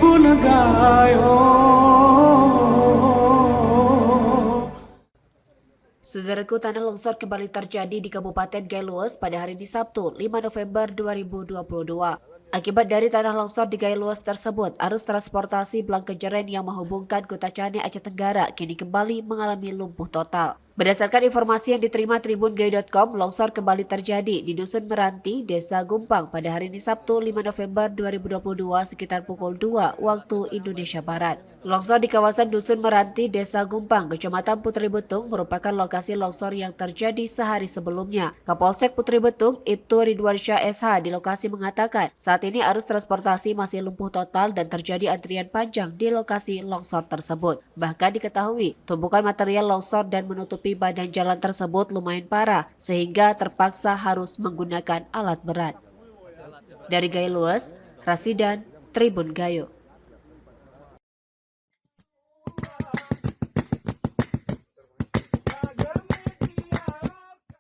Tribun Gayo. Saudaraku, tanah longsor kembali terjadi di Kabupaten Gailues pada hari ini Sabtu, 5 November 2022. Akibat dari tanah longsor di Gailues tersebut, arus transportasi Blangkejeren yang menghubungkan Kota Cane, Aceh Tenggara kini kembali mengalami lumpuh total. Berdasarkan informasi yang diterima tribungayo.com, longsor kembali terjadi di Dusun Meranti, Desa Gumpang pada hari ini Sabtu 5 November 2022 sekitar pukul 2 waktu Indonesia Barat. Longsor di kawasan Dusun Meranti, Desa Gumpang, Kecamatan Putri Betung merupakan lokasi longsor yang terjadi sehari sebelumnya. Kapolsek Putri Betung, Ibtu Ridwansyah SH di lokasi mengatakan, saat ini arus transportasi masih lumpuh total dan terjadi antrian panjang di lokasi longsor tersebut. Bahkan diketahui, tumpukan material longsor dan menutupi badan jalan tersebut lumayan parah, sehingga terpaksa harus menggunakan alat berat. Dari Gailues, Rasidan, Tribun Gayo.